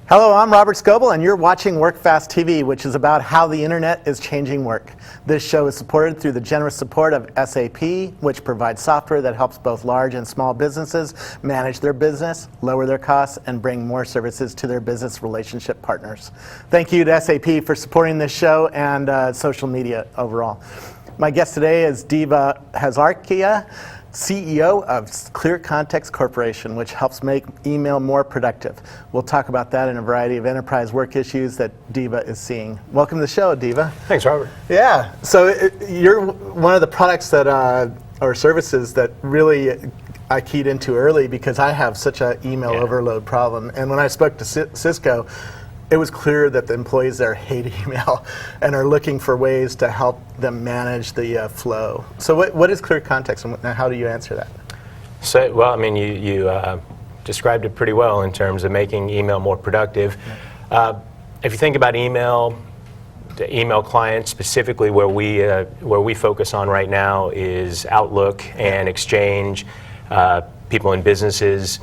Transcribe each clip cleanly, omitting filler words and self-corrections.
Hello, I'm Robert Scoble, and you're watching WorkFast TV, which is about how the internet is changing work. This show is supported through the generous support of SAP, which provides software that helps both large and small businesses manage their business, lower their costs, and bring more services to their business relationship partners. Thank you to SAP for supporting this show and social media overall. My guest today is Diva Hazarkia, CEO of ClearContext Corporation, which helps make email more productive. We'll talk about that and a variety of enterprise work issues that Diva is seeing. Welcome to the show, Diva. Thanks, Robert. Yeah, so you're one of the products that, or services that really I keyed into early because I have such an email overload problem. And when I spoke to Cisco, it was clear that the employees there hate email and are looking for ways to help them manage the flow. So what is ClearContext and how do you answer that? So, well, I mean, you described it pretty well in terms of making email more productive. If you think about the email client specifically, where we focus on right now is Outlook and Exchange, people in businesses.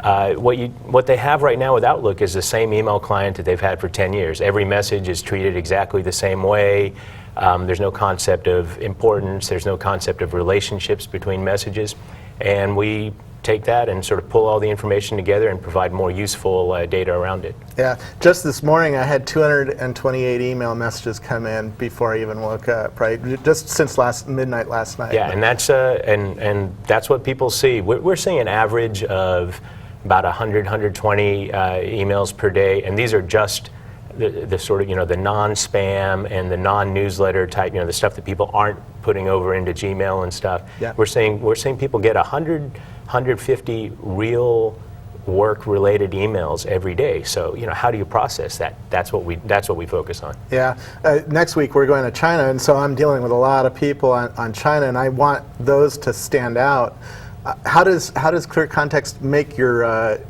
What they have right now with Outlook is the same email client that they've had for 10 years. Every message is treated exactly the same way. There's no concept of importance. There's no concept of relationships between messages. And we take that and sort of pull all the information together and provide more useful data around it. Yeah, just this morning I had 228 email messages come in before I even woke up, right? Just since midnight last night. Yeah, and that's what people see. We're seeing an average of about 100, 120 emails per day, and these are just the sort of, the non-spam and the non-newsletter type, the stuff that people aren't putting over into Gmail and stuff. Yeah. We're seeing people get 100, 150 real work-related emails every day. So, how do you process that? That's what we focus on. Yeah. Next week we're going to China, and so I'm dealing with a lot of people on China, and I want those to stand out. How does ClearContext make your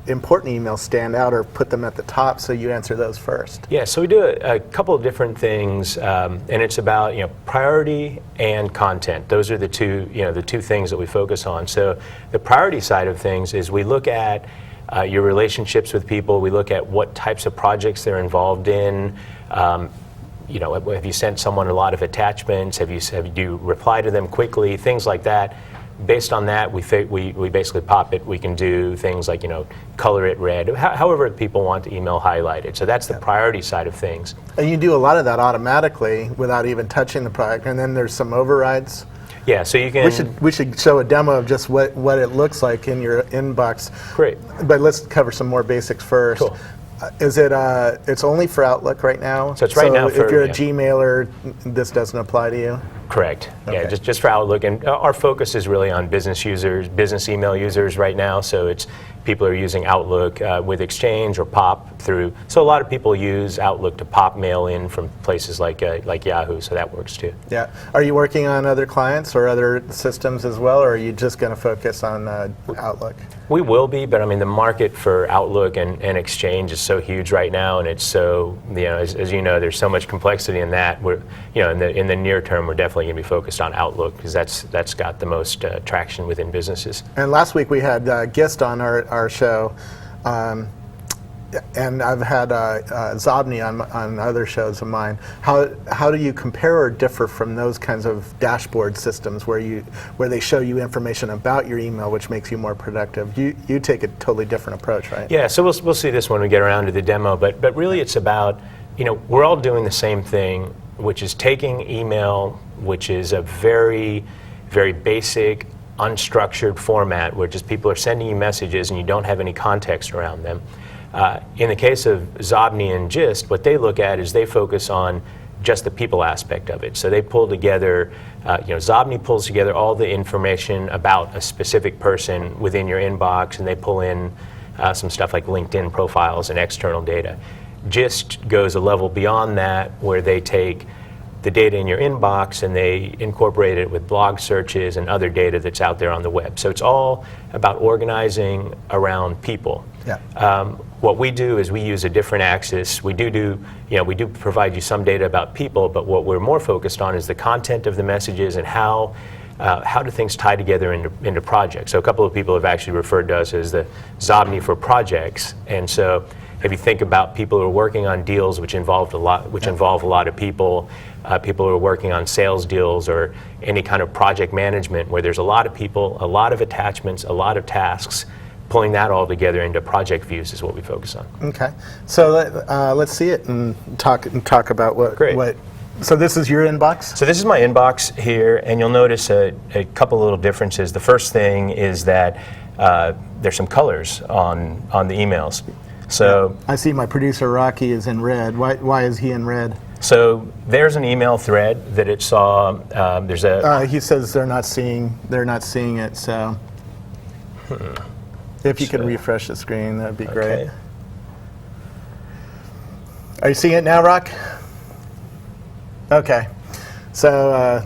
important emails stand out or put them at the top so you answer those first? Yeah, so we do a couple of different things, and it's about priority and content. Those are the two things that we focus on. So the priority side of things is we look at your relationships with people. We look at what types of projects they're involved in. Have you sent someone a lot of attachments? Have you reply to them quickly? Things like that. Based on that, we basically pop it. We can do things like, color it red, however people want the email highlighted. So that's the priority side of things. And you do a lot of that automatically without even touching the product. And then there's some overrides. Yeah, so you can... We should show a demo of just what it looks like in your inbox. Great. But let's cover some more basics first. Cool. Is it? It's only for Outlook right now. So it's right now. If you're a Gmailer, this doesn't apply to you. Correct. Okay. Yeah, just for Outlook, and our focus is really on business users, business email users right now. So it's people are using Outlook with Exchange or Pop through. So a lot of people use Outlook to pop mail in from places like Yahoo. So that works too. Yeah. Are you working on other clients or other systems as well, or are you just going to focus on Outlook? We will be, but I mean the market for Outlook and Exchange is so huge right now, and it's so as you know, there's so much complexity in that. We're in the near term, we're definitely going to be focused on Outlook because that's got the most traction within businesses. And last week we had Gist on our show, and I've had Zobni on other shows of mine. How do you compare or differ from those kinds of dashboard systems where they show you information about your email, which makes you more productive? You take a totally different approach, right? Yeah. So we'll see this when we get around to the demo. But really, it's about we're all doing the same thing, which is taking email, which is a very, very basic, unstructured format where just people are sending you messages and you don't have any context around them. In the case of Zobni and Gist, what they look at is they focus on just the people aspect of it. So they pull together, Zobni pulls together all the information about a specific person within your inbox, and they pull in some stuff like LinkedIn profiles and external data. Gist goes a level beyond that, where they take the data in your inbox and they incorporate it with blog searches and other data that's out there on the web. So it's all about organizing around people. Yeah. what we do is we use a different axis. We do provide you some data about people, but what we're more focused on is the content of the messages and how do things tie together into projects. So a couple of people have actually referred to us as the Zobni for projects. And so if you think about people who are working on deals which involve a lot of people, people who are working on sales deals or any kind of project management where there's a lot of people, a lot of attachments, a lot of tasks, pulling that all together into project views is what we focus on. Okay, so let's see it and talk about what. Great. So this is your inbox? So this is my inbox here, and you'll notice a couple little differences. The first thing is that there's some colors on the emails. So I see my producer Rocky is in red. Why is he in red? So there's an email thread that it saw. There's a. He says they're not seeing it. So if you could refresh the screen, that'd be great. Are you seeing it now, Rock? Okay. So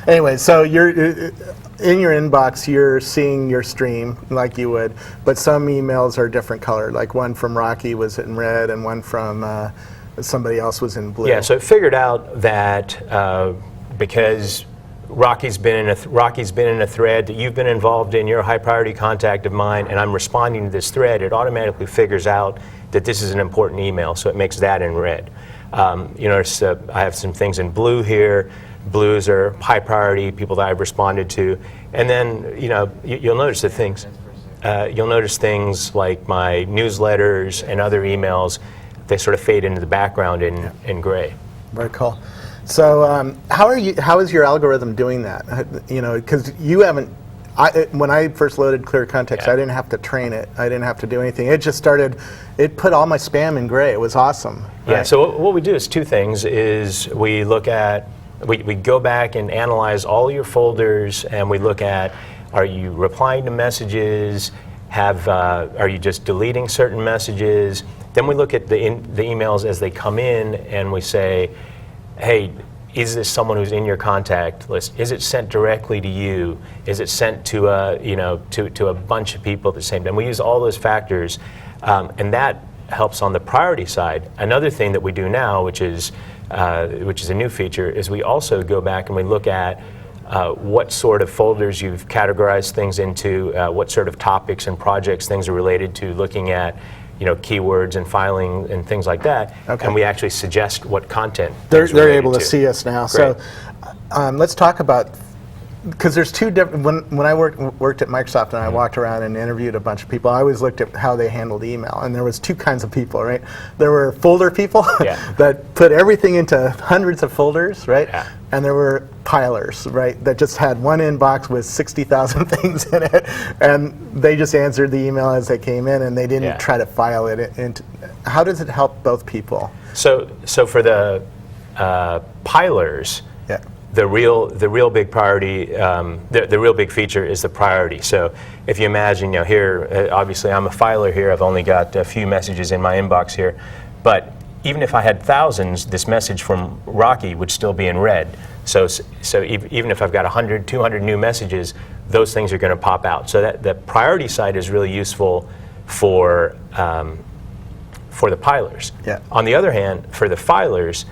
anyway, so you're in your inbox. You're seeing your stream like you would, but some emails are different color. Like one from Rocky was in red, and one from somebody else was in blue. Yeah. So it figured out that because Rocky's been in a thread that you've been involved in, you're a high priority contact of mine, and I'm responding to this thread, it automatically figures out that this is an important email, so it makes that in red. You notice I have some things in blue here. Blues are high priority, people that I've responded to, and then you'll notice the things. You'll notice things like my newsletters and other emails. They sort of fade into the background in gray. Very cool. So how is your algorithm doing that? Because you haven't. When I first loaded ClearContext, I didn't have to train it. I didn't have to do anything. It just started. It put all my spam in gray. It was awesome. Yeah. Right? So what we do is two things. Is we look at we go back and analyze all your folders, and we look at, are you replying to messages? Are you just deleting certain messages? Then we look at the emails as they come in, and we say, hey, is this someone who's in your contact list? Is it sent directly to you? Is it sent to a bunch of people at the same time? We use all those factors, and that helps on the priority side. Another thing that we do now, which is a new feature, is we also go back and we look at what sort of folders you've categorized things into, what sort of topics and projects things are related to, looking at keywords and filing and things like that, and we actually suggest what content they're able to see us now. Great. So let's talk about, because there's two different. When I worked at Microsoft and I walked around and interviewed a bunch of people, I always looked at how they handled email, and there was two kinds of people, right? There were folder people that put everything into hundreds of folders, right? Yeah. And there were pilers, right, that just had one inbox with 60,000 things in it, and they just answered the email as they came in, and they didn't try to file it into. How does it help both people? So for the pilers, the real big priority, the real big feature is the priority. So if you imagine, here, obviously I'm a filer here. I've only got a few messages in my inbox here, but even if I had thousands, this message from Rocky would still be in red. So even if I've got 100, 200 new messages, those things are going to pop out. So that the priority side is really useful for the pilers. Yeah. On the other hand, for the filers,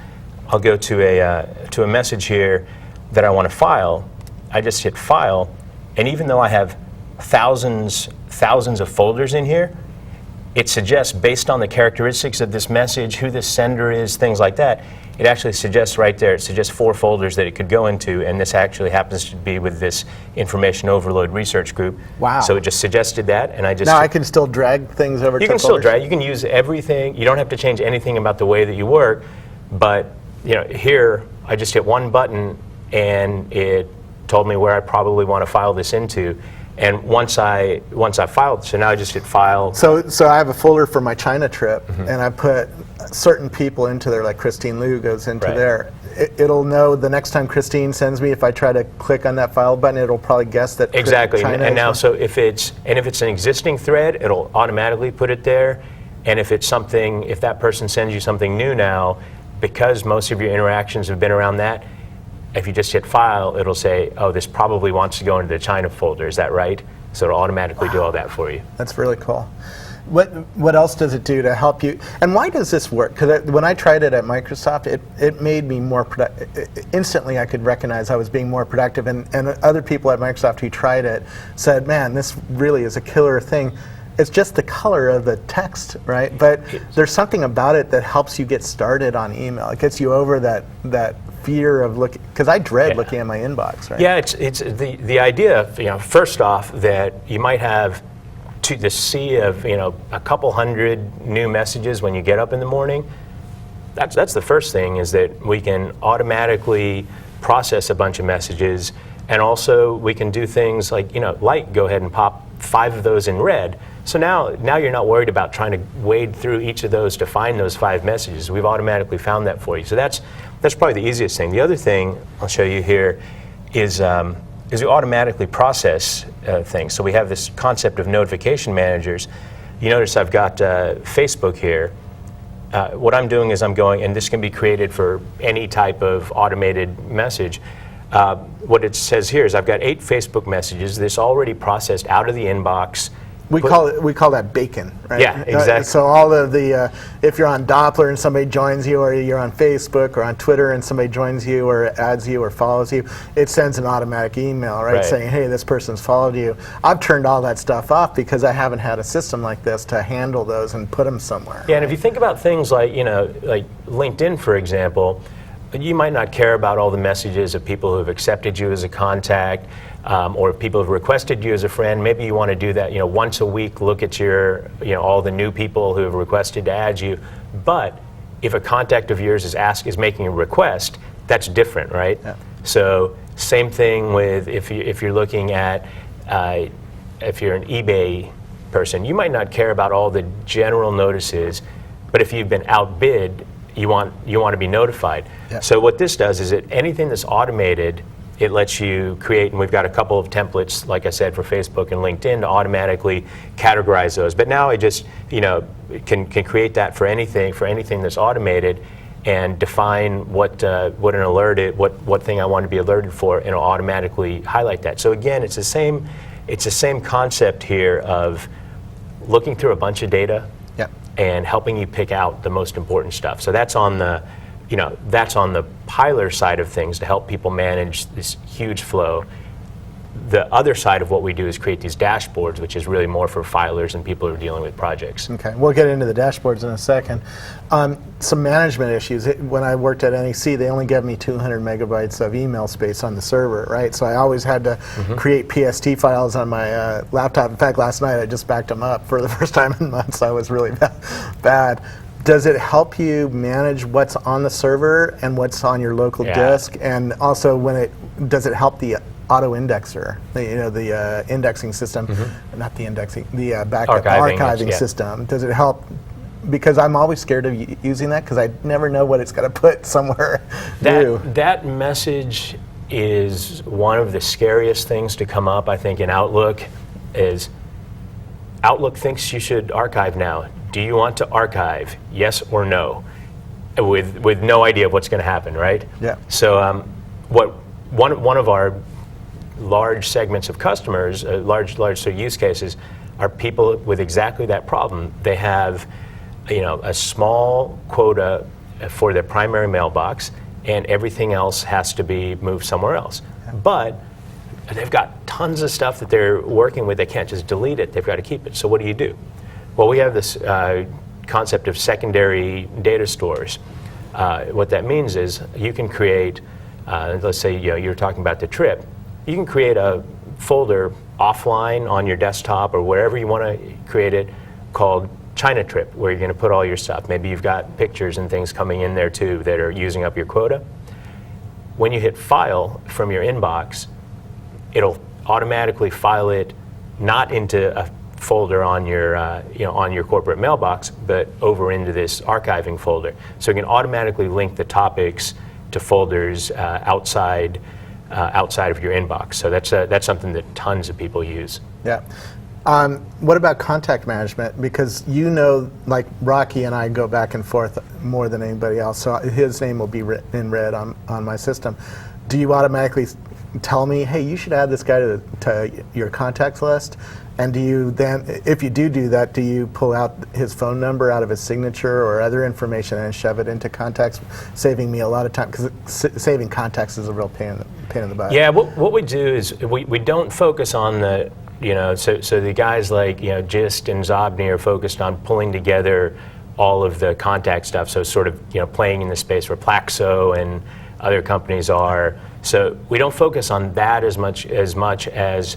I'll go to a message here that I want to file. I just hit file, and even though I have thousands of folders in here, it suggests, based on the characteristics of this message, who the sender is, things like that, it actually suggests right there, it suggests 4 folders that it could go into, and this actually happens to be with this information overload research group. Wow. So it just suggested that, and I just... Now I can still drag things over to folders? You can still drag, you can use everything, you don't have to change anything about the way that you work, but here I just hit one button and it told me where I probably want to file this into. And once I filed, so now I just hit file. So I have a folder for my China trip, and I put certain people into there, like Christine Liu goes into there. It'll know the next time Christine sends me, if I try to click on that file button, it'll probably guess that exactly. China and now, so if it's an existing thread, it'll automatically put it there. And if that person sends you something new now, because most of your interactions have been around that, if you just hit file, it'll say, oh, this probably wants to go into the China folder. Is that right? So it'll automatically do all that for you. That's really cool. What else does it do to help you? And why does this work? Because when I tried it at Microsoft, it made me more productive. Instantly, I could recognize I was being more productive. And other people at Microsoft who tried it said, man, this really is a killer thing. It's just the color of the text, right? But there's something about it that helps you get started on email. It gets you over that fear of looking, because I dread looking at my inbox, right? Yeah, it's the idea, first off, that you might have the sea of, a couple hundred new messages when you get up in the morning. That's the first thing, is that we can automatically process a bunch of messages, and also we can do things like, go ahead and pop 5 of those in red. So now you're not worried about trying to wade through each of those to find those 5 messages. We've automatically found that for you. So that's probably the easiest thing. The other thing I'll show you here is we automatically process things. So we have this concept of notification managers. You notice I've got Facebook here. What I'm doing is I'm going, and this can be created for any type of automated message. What it says here is I've got 8 Facebook messages. This already processed out of the inbox. We call that bacon, right? Yeah, exactly. So all of the, if you're on Doppler and somebody joins you, or you're on Facebook or on Twitter and somebody joins you or adds you or follows you, it sends an automatic email, right, saying, hey, this person's followed you. I've turned all that stuff off because I haven't had a system like this to handle those and put them somewhere. Yeah, and if you think about things like, like LinkedIn, for example, you might not care about all the messages of people who have accepted you as a contact, or people who have requested you as a friend. Maybe you want to do that, once a week, look at your, all the new people who have requested to add you. But if a contact of yours is making a request, that's different, right? Yeah. So same thing with if you're looking at, if you're an eBay person, you might not care about all the general notices, but if you've been outbid, you want to be notified. Yeah. So what this does is that anything that's automated, it lets you create, and we've got a couple of templates, like I said, for Facebook and LinkedIn to automatically categorize those. But now I just, can create that for anything that's automated, and define what an alert is, what thing I want to be alerted for, and it'll automatically highlight that. So again, it's the same concept here of looking through a bunch of data. Yep. And helping you pick out the most important stuff. So that's on the, that's on the Pilar side of things, to help people manage this huge flow. The other side of what we do is create these dashboards, which is really more for filers and people who are dealing with projects. Okay, we'll get into the dashboards in a second. Some management issues. When I worked at NEC, they only gave me 200 megabytes of email space on the server, right? So I always had to create PST files on my laptop. In fact, last night I just backed them up for the first time in months. I was really bad. Does it help you manage what's on the server and what's on your local disk? And also, does it help the auto-indexer, the indexing system, not the indexing, the backup archiving system? Does it help? Because I'm always scared of using that, because I never know what it's going to put somewhere new. That message is one of the scariest things to come up, I think, in Outlook. Is Outlook thinks you should archive now. Do you want to archive? Yes or no? With no idea of what's going to happen, right? Yeah. So one of our large segments of customers, large use cases, are people with exactly that problem. They have, a small quota for their primary mailbox, and everything else has to be moved somewhere else. Yeah. But they've got tons of stuff that they're working with. They can't just delete it. They've got to keep it. So what do you do? Well, we have this concept of secondary data stores. What that means is you can create, let's say you're talking about the trip, you can create a folder offline on your desktop or wherever you want to create it, called China Trip, where you're going to put all your stuff. Maybe you've got pictures and things coming in there too that are using up your quota. When you hit File from your inbox, it'll automatically file it not into a folder on your on your corporate mailbox, but over into this archiving folder. So you can automatically link the topics to folders outside of your inbox. So that's something that tons of people use. Yeah. What about contact management? Because like Rocky and I go back and forth more than anybody else, so his name will be in red on my system. Do you automatically tell me, hey, you should add this guy to your contacts list? And do you then, if you do that, do you pull out his phone number out of his signature or other information and shove it into contacts, saving me a lot of time? Because saving contacts is a real pain in the butt. Yeah, what we do is we don't focus on the, so the guys like, Gist and Zobni are focused on pulling together all of the contact stuff, so sort of, playing in the space where Plaxo and other companies are. So we don't focus on that as much as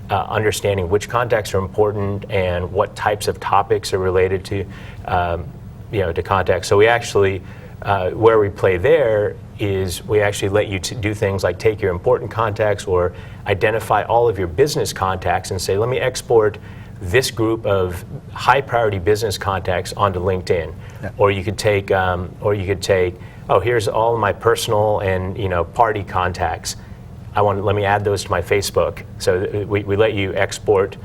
understanding which contacts are important and what types of topics are related to, to contacts. So we actually, where we play there is we actually let you do things like take your important contacts or identify all of your business contacts and say, let me export this group of high priority business contacts onto LinkedIn. Yeah. Or you could take, oh, here's all of my personal and party contacts. Let me add those to my Facebook. So we let you export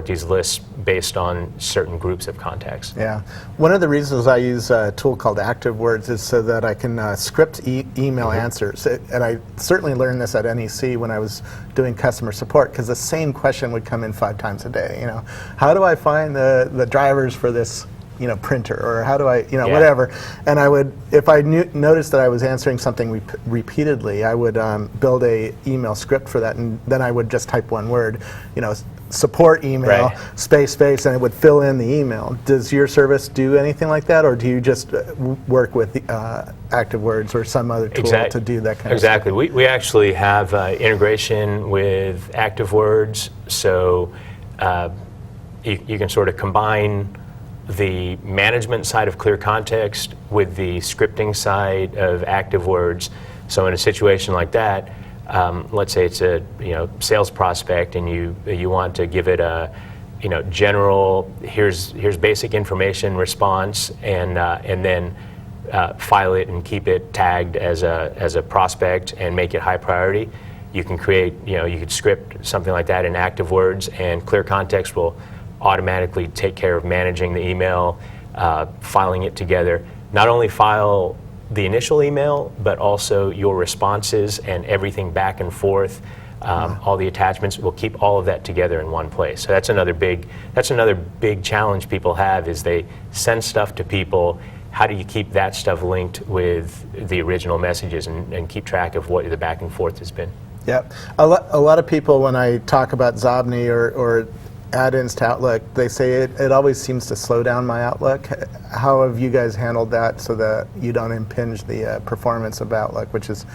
these lists based on certain groups of contacts. Yeah. One of the reasons I use a tool called ActiveWords is so that I can script email answers. And I certainly learned this at NEC when I was doing customer support, because the same question would come in 5 times a day. How do I find the drivers for this printer, or how do I, whatever. And I would, if I noticed that I was answering something repeatedly, I would build a email script for that, and then I would just type one word, support email, right, space, and it would fill in the email. Does your service do anything like that, or do you just work with ActiveWords or some other tool to do that kind of stuff? Exactly. We actually have integration with ActiveWords, so you can sort of combine the management side of ClearContext with the scripting side of ActiveWords. So in a situation like that, let's say it's a sales prospect, and you want to give it a general here's basic information response, and then file it and keep it tagged as a prospect and make it high priority. You can create you could script something like that in ActiveWords, and ClearContext will automatically take care of managing the email, filing it together. Not only file the initial email, but also your responses and everything back and forth, all the attachments. We'll keep all of that together in one place. So that's another big challenge people have, is they send stuff to people. How do you keep that stuff linked with the original messages and keep track of what the back and forth has been? Yep. A lot of people, when I talk about Zobni or add-ins to Outlook, they say it always seems to slow down my Outlook. How have you guys handled that so that you don't impinge the performance of Outlook, which is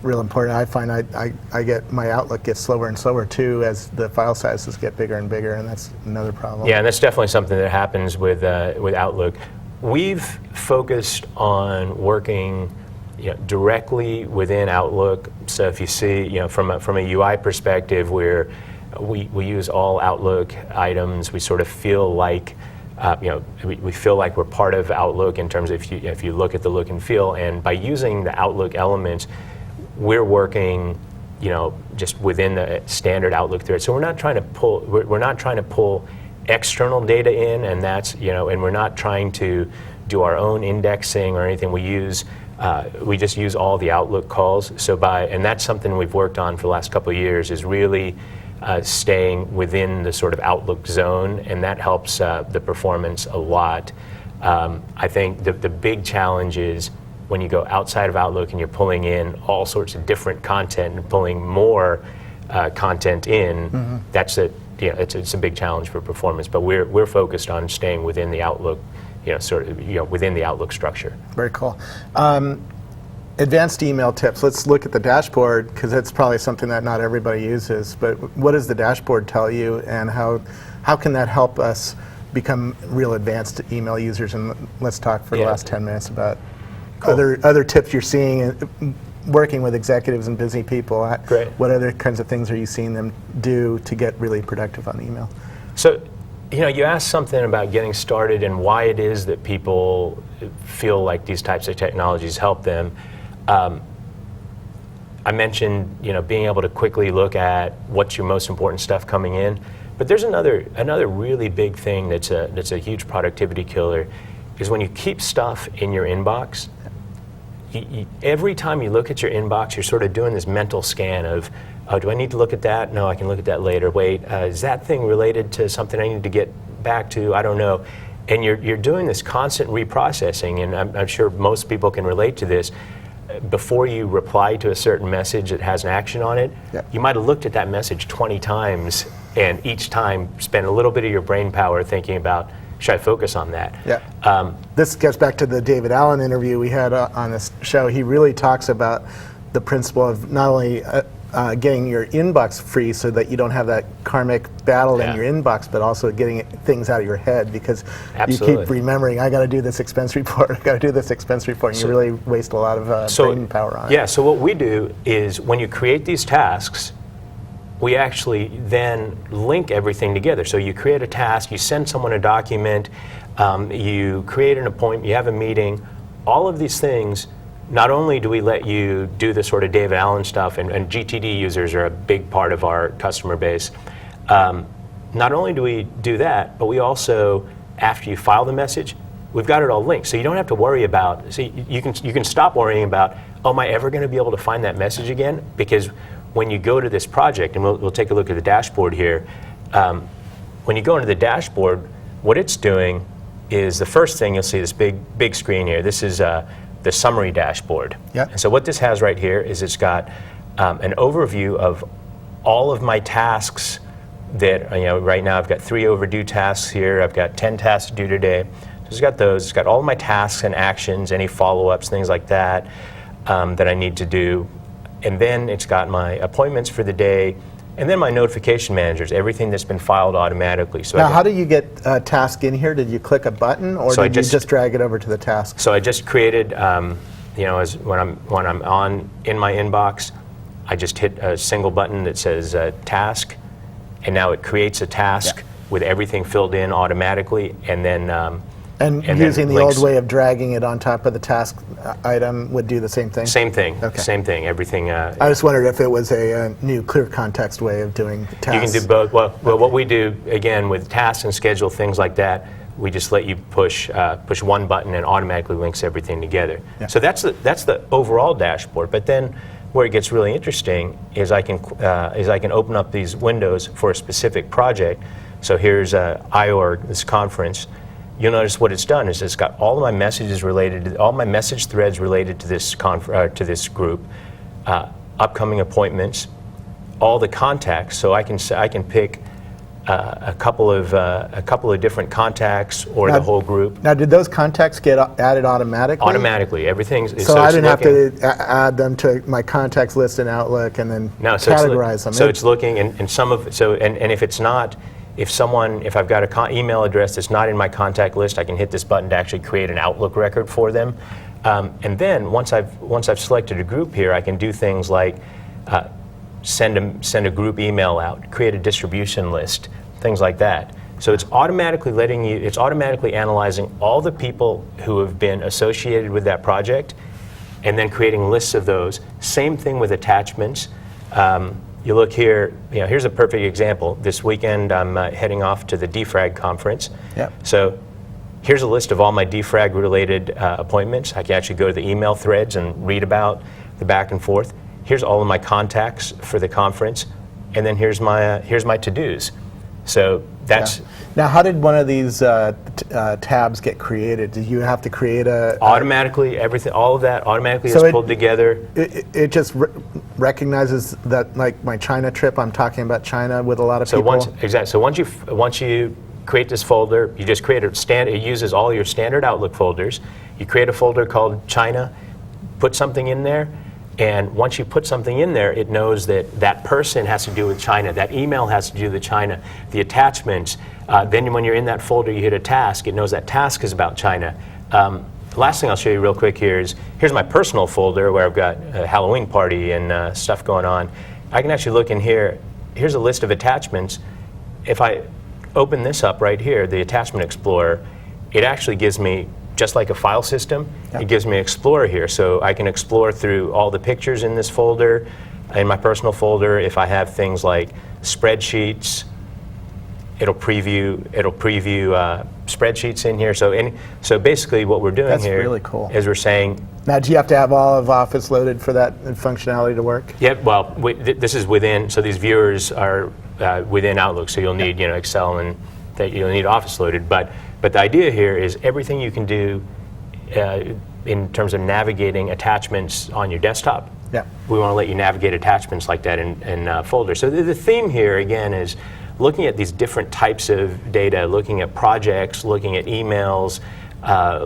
real important? I find I get my Outlook gets slower and slower too as the file sizes get bigger and bigger, and that's another problem. Yeah, and that's definitely something that happens with Outlook. We've focused on working directly within Outlook. So if you see, from a UI perspective, where we use all Outlook items, we sort of feel like we feel like we're part of Outlook in terms of if you look at the look and feel. And by using the Outlook elements, we're working just within the standard Outlook thread. So we're not trying to pull external data in, and that's and we're not trying to do our own indexing or anything. We just use all the Outlook calls. And that's something we've worked on for the last couple of years, is really staying within the sort of Outlook zone, and that helps the performance a lot. I think the big challenge is when you go outside of Outlook and you're pulling in all sorts of different content and pulling more content in. Mm-hmm. It's a big challenge for performance. But we're focused on staying within the Outlook, within the Outlook structure. Very cool. Advanced email tips. Let's look at the dashboard, because it's probably something that not everybody uses. But what does the dashboard tell you, and how can that help us become real advanced email users? And let's talk for the last 10 minutes about other tips you're seeing working with executives and busy people. Great. What other kinds of things are you seeing them do to get really productive on email? So, you asked something about getting started and why it is that people feel like these types of technologies help them. I mentioned, being able to quickly look at what's your most important stuff coming in. But there's another really big thing that's a huge productivity killer, is when you keep stuff in your inbox, every time you look at your inbox, you're sort of doing this mental scan of, oh, do I need to look at that? No, I can look at that later. Wait, is that thing related to something I need to get back to? I don't know. And you're doing this constant reprocessing, and I'm sure most people can relate to this. Before you reply to a certain message that has an action on it, you might have looked at that message 20 times, and each time spend a little bit of your brain power thinking about, should I focus on that? Yeah. This gets back to the David Allen interview we had on this show. He really talks about the principle of not only getting your inbox free so that you don't have that karmic battle in your inbox, but also getting things out of your head, because you keep remembering, I got to do this expense report, I got to do this expense report, and you really waste a lot of brain power on it. Yeah, so what we do is when you create these tasks, we actually then link everything together. So you create a task, you send someone a document, you create an appointment, you have a meeting, all of these things. Not only do we let you do the sort of David Allen stuff, and GTD users are a big part of our customer base, not only do we do that, but we also, after you file the message, we've got it all linked. So you don't have to worry about, see, you can stop worrying about, oh, am I ever going to be able to find that message again? Because when you go to this project, and we'll take a look at the dashboard here, when you go into the dashboard, what it's doing is the first thing you'll see this big screen here. This is the summary dashboard. Yep. And so what this has right here is it's got an overview of all of my tasks that, right now I've got 3 overdue tasks here, I've got 10 tasks due today. So it's got those, it's got all my tasks and actions, any follow-ups, things like that, that I need to do. And then it's got my appointments for the day, and then my notification managers, everything that's been filed automatically. So now, how do you get a task in here? Did you click a button, or did you just drag it over to the task? So I just created, as when I'm on in my inbox, I just hit a single button that says task, and now it creates a task with everything filled in automatically, and then and using the old way of dragging it on top of the task item would do the same thing? Same thing. Okay. Same thing. Everything. I just wondered if it was a new ClearContext way of doing tasks. You can do both. Well, what we do, again, with tasks and schedule, things like that, we just let you push one button and automatically links everything together. Yeah. So that's the overall dashboard. But then where it gets really interesting is I can open up these windows for a specific project. So here's IORG, this conference. You'll notice what it's done is it's got all of my messages related to, all my message threads related to this group, upcoming appointments, all the contacts. So I can pick a couple of different contacts or the whole group. Now, did those contacts get added automatically? Automatically, everything's. So I didn't have to add them to my contacts list in Outlook and then categorize them. So it's looking, and some of and if it's not. If I've got an email address that's not in my contact list, I can hit this button to actually create an Outlook record for them. And then once I've selected a group here, I can do things like send a group email out, create a distribution list, things like that. So it's automatically it's automatically analyzing all the people who have been associated with that project, and then creating lists of those. Same thing with attachments. You look here, here's a perfect example. This weekend I'm heading off to the defrag conference. Yep. So here's a list of all my defrag related appointments. I can actually go to the email threads and read about the back and forth. Here's all of my contacts for the conference, and then here's my to-dos. So that's... Now, how did one of these tabs get created? Did you have to create automatically, everything, all of that automatically is pulled together. It just recognizes that, like my China trip, I'm talking about China with a lot of people? So once you create this folder, you just create it uses all your standard Outlook folders. You create a folder called China, put something in there, and once you put something in there, it knows that that person has to do with China, that email has to do with China, the attachments. Then when you're in that folder, you hit a task, it knows that task is about China. The last thing I'll show you real quick here is, here's my personal folder where I've got a Halloween party and stuff going on. I can actually look in here, here's a list of attachments. If I open this up right here, the Attachment Explorer, it actually gives me, just like a file system, it gives me Explorer here. So I can explore through all the pictures in this folder, in my personal folder. If I have things like spreadsheets, It'll preview spreadsheets in here. So basically, what we're doing That's here really cool. is we're saying. Now, do you have to have all of Office loaded for that functionality to work? Yeah. Well, this is within. So these viewers are within Outlook. So you'll need Excel and you'll need Office loaded. But the idea here is everything you can do in terms of navigating attachments on your desktop. Yeah. We want to let you navigate attachments like that in folders. So the theme here again is looking at these different types of data, looking at projects, looking at emails,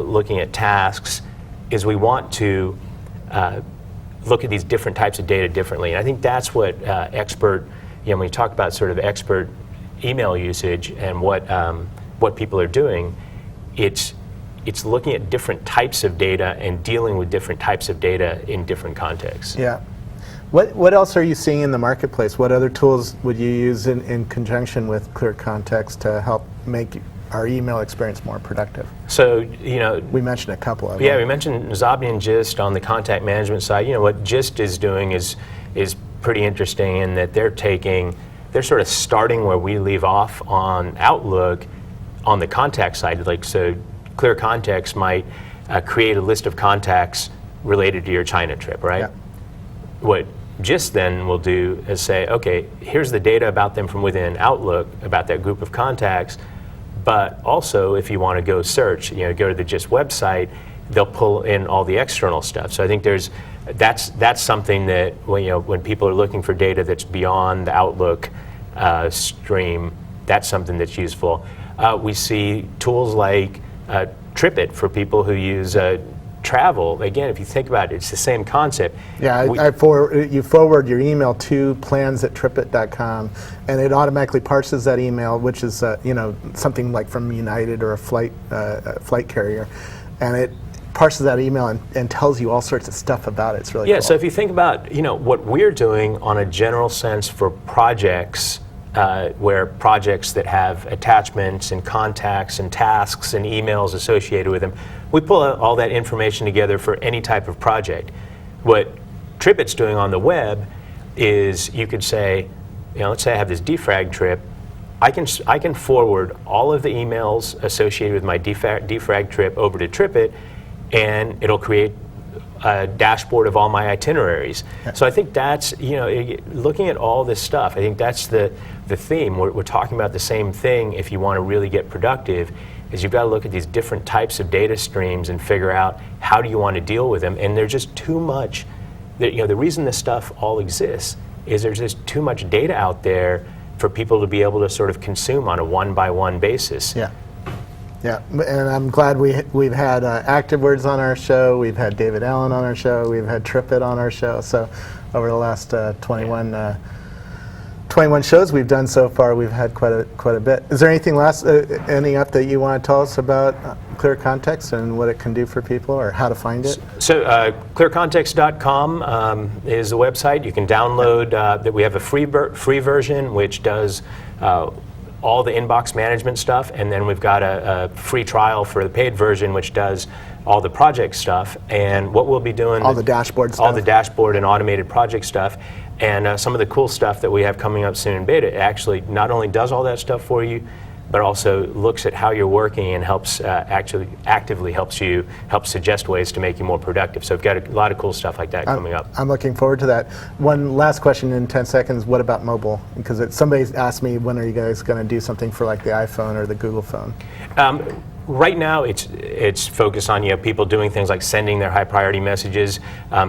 looking at tasks, is we want to look at these different types of data differently. And I think that's what expert, when you talk about sort of expert email usage and what people are doing, it's looking at different types of data and dealing with different types of data in different contexts. Yeah. What else are you seeing in the marketplace? What other tools would you use in conjunction with ClearContext to help make our email experience more productive? So, we mentioned a couple of them. Yeah, we mentioned Zapier and Gist on the contact management side. What Gist is doing is pretty interesting in that they're sort of starting where we leave off on Outlook on the contact side. Like, so ClearContext might create a list of contacts related to your China trip, right? Yeah. What Gist then will do is say, okay, here's the data about them from within Outlook, about that group of contacts, but also if you want to go search, go to the Gist website, they'll pull in all the external stuff. So I think that's something that when people are looking for data that's beyond the Outlook stream, that's something that's useful. We see tools like Tripit for people who use travel. Again, if you think about it, it's the same concept. Yeah, you forward your email to plans@tripit.com, and it automatically parses that email, which is something like from United or a flight carrier, and it parses that email and tells you all sorts of stuff about it. It's really cool. So if you think about what we're doing on a general sense for projects, where projects that have attachments and contacts and tasks and emails associated with them, we pull all that information together for any type of project. What Tripit's doing on the web is you could say, let's say I have this defrag trip, I can forward all of the emails associated with my defrag trip over to Tripit, and it'll create a dashboard of all my itineraries. Yeah. So I think that's, looking at all this stuff, I think that's the theme. We're talking about the same thing if you want to really get productive, is you've got to look at these different types of data streams and figure out how do you want to deal with them. And there's just too much, the reason this stuff all exists is there's just too much data out there for people to be able to sort of consume on a one-by-one basis. Yeah. Yeah, and I'm glad we've had ActiveWords on our show, we've had David Allen on our show, we've had Tripit on our show. So over the last 21 shows we've done so far, we've had quite a bit. Is there anything any update you want to tell us about ClearContext and what it can do for people or how to find it? So ClearContext.com is the website. You can download that. We have a free version which does all the inbox management stuff, and then we've got a free trial for the paid version which does all the project stuff. And what we'll be doing, all the dashboard stuff, all the dashboard and automated project stuff, and some of the cool stuff that we have coming up soon in beta, it actually not only does all that stuff for you, but also looks at how you're working and helps actively helps suggest ways to make you more productive. So we've got a lot of cool stuff like that coming up. I'm looking forward to that. One last question in 10 seconds, what about mobile? Because somebody's asked me, when are you guys going to do something for like the iPhone or the Google phone? Right now, it's focused on people doing things like sending their high priority messages.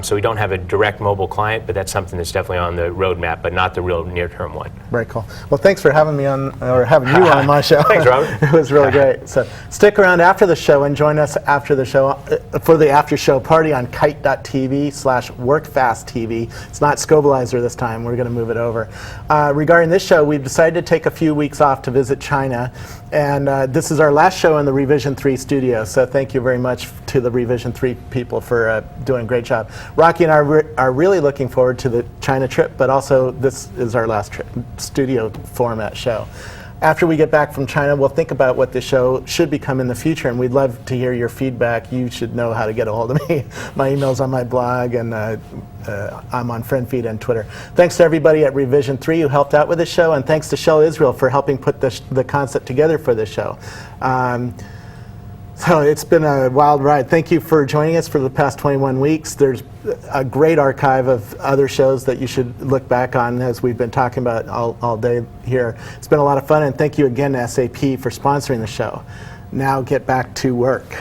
So we don't have a direct mobile client, but that's something that's definitely on the roadmap, but not the real near-term one. Very cool. Well, thanks for having me on, or having you on my show. Thanks, Robert. It was really great. So stick around after the show and join us after the show for the after show party on kite.tv/workfasttv. It's not Scobalizer this time. We're going to move it over. Regarding this show, we've decided to take a few weeks off to visit China, and this is our last show in the Revision 3 studio, so thank you very much to the Revision 3 people for doing a great job. Rocky and I are really looking forward to the China trip, but also this is our last studio format show. after we get back from China, we'll think about what the show should become in the future, and we'd love to hear your feedback. You should know how to get a hold of me. My email's on my blog, and I'm on FriendFeed and Twitter. Thanks to everybody at Revision 3 who helped out with the show, and thanks to Shell Israel for helping put the concept together for the show. So it's been a wild ride. Thank you for joining us for the past 21 weeks. There's a great archive of other shows that you should look back on, as we've been talking about all day here. It's been a lot of fun, and thank you again to SAP for sponsoring the show. Now get back to work.